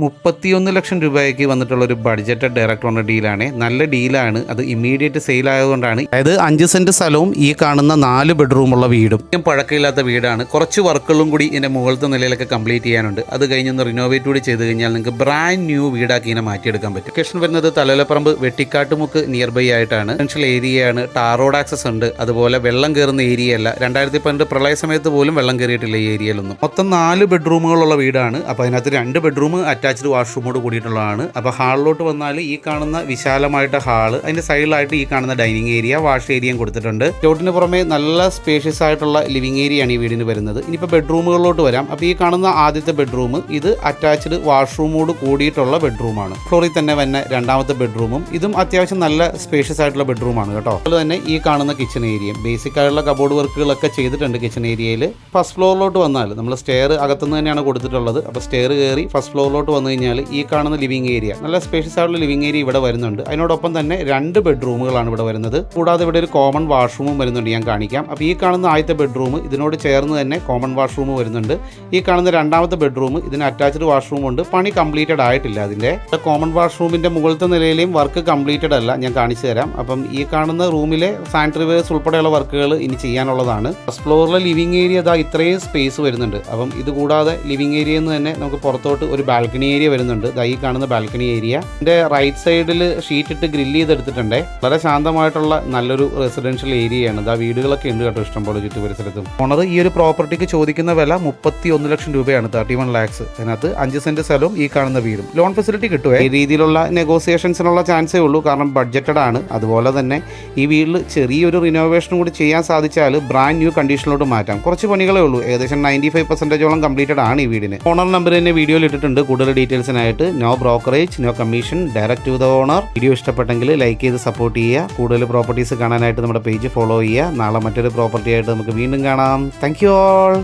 31 ലക്ഷം രൂപയ്ക്ക് വന്നിട്ടുള്ള ഒരു ബഡ്ജറ്റഡ് ഡയറക്റ്റ് ഓണർ ഡീലാണ്. നല്ല ഡീലാണ്. അത് ഇമ്മീഡിയറ്റ് സെയിൽ ആയതുകൊണ്ടാണ്. അതായത് 5 സെന്റ് സ്ഥലവും ഈ കാണുന്ന 4 ബെഡ്റൂമുള്ള വീടും. പഴക്കമില്ലാത്ത വീടാണ്. കുറച്ച് വർക്കുകളും കൂടി ഇതിന്റെ മുകളിലത്തെ നിലയിലൊക്കെ കംപ്ലീറ്റ് ചെയ്യാനുണ്ട്. അത് കഴിഞ്ഞൊന്ന് റിനോവേറ്റ് കൂടി ചെയ്ത് കഴിഞ്ഞാൽ നിങ്ങൾക്ക് ബ്രാൻഡ് ന്യൂ വീടാക്കി ഇതിനെ മാറ്റിയെടുക്കാൻ പറ്റും. ലൊക്കേഷൻ വരുന്നത് തലയോലപ്പറമ്പ് വെട്ടിക്കാട്ടുമുക്ക് നിയർ ബൈ ആയിട്ടാണ്. റെസിഡൻഷ്യൽ ഏരിയയാണ്. ടാർ റോഡ് ആക്സസ് ഉണ്ട്. അതുപോലെ വെള്ളം കയറുന്ന ഏരിയ അല്ല. 2012 പ്രളയ സമയത്ത് പോലും വെള്ളം കയറിയിട്ടില്ല ഈ ഏരിയയിലൊന്നും. മൊത്തം 4 ബെഡ്റൂമുകളുള്ള വീടാണ്. അപ്പോൾ അതിനകത്ത് 2 ബെഡ്റൂം അറ്റാച്ച്ഡ് വാഷ്റൂമോട് കൂടിയിട്ടുള്ളതാണ്. അപ്പോൾ ഹാളിലോട്ട് വന്നാൽ ഈ കാണുന്ന വിശാലമായിട്ട് ഹാള്, അതിന്റെ സൈഡിലായിട്ട് ഈ കാണുന്ന ഡൈനിങ് ഏരിയ, വാഷ് ഏരിയയും കൊടുത്തിട്ടുണ്ട്. സ്റ്റോട്ടിന് പുറമെ നല്ല സ്പേഷ്യസ് ആയിട്ടുള്ള ലിവിംഗ് ഏരിയ ആണ് ഈ വീടിന് വരുന്നത്. ഇനിയിപ്പോൾ ബെഡ്റൂമുകളിലോട്ട് വരാം. അപ്പോൾ ഈ കാണുന്ന ആദ്യത്തെ ബെഡ്റൂം ഇത് അറ്റാച്ച്ഡ് വാഷ്റൂമോട് കൂടിയിട്ടുള്ള ബെഡ്റൂമാണ്. ഫ്ലോറിൽ തന്നെ വന്ന രണ്ടാമത്തെ ബെഡ്റൂമും ഇതും അത്യാവശ്യം നല്ല സ്പേഷ്യസ് ആയിട്ടുള്ള ബെഡ്റൂമാണ് കേട്ടോ. അതുപോലെ തന്നെ ഈ കാണുന്ന കിച്ചൺ ഏരിയയും ബേസിക് ആയിട്ടുള്ള കബോർഡ് വർക്കുകളൊക്കെ ചെയ്തിട്ടുണ്ട് കിച്ചൺ ഏരിയയിൽ. ഫസ്റ്റ് ഫ്ലോറിലോട്ട് വന്നാൽ നമ്മൾ സ്റ്റെയർ അകത്തുനിന്ന് തന്നെയാണ് കൊടുത്തിട്ടുള്ളത്. അപ്പോൾ സ്റ്റെയർ കയറി ഫസ്റ്റ് ഫ്ലോറിലോട്ട് വന്നു കഴിഞ്ഞാൽ ഈ കാണുന്ന ലിവിംഗ് ഏരിയ, നല്ല സ്പേഷ്യസ് ആയിട്ടുള്ള ലിവിംഗ് ഏരിയ ഇവിടെ വരുന്നുണ്ട്. അതിനോടൊപ്പം തന്നെ 2 ബെഡ്റൂമുകളാണ് ഇവിടെ വരുന്നത്. കൂടാതെ ഇവിടെ ഒരു കോമൺ വാഷ്റൂമും വരുന്നുണ്ട്, ഞാൻ കാണിക്കാം. അപ്പോൾ ഈ കാണുന്ന ആദ്യത്തെ ബെഡ്റൂം ഇതിനോട് ചേർന്ന് തന്നെ കോമൺ വാഷ്റൂം വരുന്നുണ്ട്. ഈ കാണുന്ന രണ്ടാമത്തെ ബെഡ്റൂം ഇതിന് അറ്റാച്ച്ഡ് വാഷ്റൂം ഉണ്ട്. പണി കംപ്ലീറ്റഡ് ആയിട്ടില്ല. അതിന്റെ കോമൺ വാഷ്റൂമിന്റെ മുകളിലത്തെ നിലയിലെയും വർക്ക് കംപ്ലീറ്റഡ് അല്ല, ഞാൻ കാണിച്ചു തരാം. അപ്പം ഈ കാണുന്ന റൂമിലെ സാനിറ്ററി വെയർസ് ഉൾപ്പെടെയുള്ള വർക്കുകൾ ഇനി ചെയ്യാനുള്ളതാണ്. ഫസ്റ്റ് ഫ്ലോറിലെ ലിവിംഗ് ഏരിയ ഇത്രയും സ്പേസ് വരുന്നുണ്ട്. അപ്പം ഇത് കൂടാതെ ലിവിംഗ് ഏരിയയിൽ നിന്ന് തന്നെ നമുക്ക് പുറത്തോട്ട് ഒരു ബാൽക്കണി ഏരിയ വരുന്നുണ്ട്. ഈ കാണുന്ന ബാൽക്കണി ഏരിയ ഇതിന്റെ റൈറ്റ് സൈഡിൽ ഷീറ്റ് ഇട്ട് ഗ്രില്ല് ചെയ്തെടുത്തിട്ടുണ്ട്. വളരെ ശാന്തമായിട്ടുള്ള നല്ലൊരു റെസിഡൻഷ്യൽ ഏരിയയാണ്. വീടുകളൊക്കെ ഉണ്ട് കേട്ടോ, ഇഷ്ടംപോലെ ചുറ്റു പരിസരത്തും. ഓണർ ഈ ഒരു പ്രോപ്പർട്ടിക്ക് ചോദിക്കുന്ന വില 31 ലക്ഷം രൂപയാണ്, 31 lakhs. അതിനകത്ത് 5 സെന്റ് സ്ഥലവും ഈ കാണുന്ന വീടും. ലോൺ ഫെസിലിറ്റി കിട്ടുമേ. ഈ രീതിയിലുള്ള നെഗോസിയേഷൻസിനുള്ള ചാൻസേ ഉള്ളൂ, കാരണം ബഡ്ജറ്റഡ് ആണ്. അതുപോലെ തന്നെ ഈ വീട്ടിൽ ചെറിയൊരു റിനോവേഷനും കൂടി ചെയ്യാൻ സാധിച്ചാൽ ബ്രാൻഡ് ന്യൂ കണ്ടീഷനിലോട്ട് മാറ്റാം. കുറച്ച് പണികളേ ഉള്ളൂ. ഏകദേശം 95% കംപ്ലീറ്റഡ് ആണ് ഈ വീടിന്. ഓണർ നമ്പർ തന്നെ വീഡിയോയിൽ ഇട്ടിട്ടുണ്ട്. കൂടുതൽ ഡീറ്റെയിൽസിനായിട്ട് no brokerage, no commission, direct to the owner. Video ഇഷ്ടപ്പെട്ടെങ്കിൽ ലൈക്ക് ചെയ്ത് സപ്പോർട്ട് ചെയ്യുക. കൂടുതൽ പ്രോപ്പർട്ടീസ് കാണാനായിട്ട് നമ്മുടെ പേജ് ഫോളോ ചെയ്യുക. നാളെ മറ്റൊരു പ്രോപ്പർട്ടി ആയിട്ട് നമുക്ക് വീണ്ടും കാണാം. Thank you all.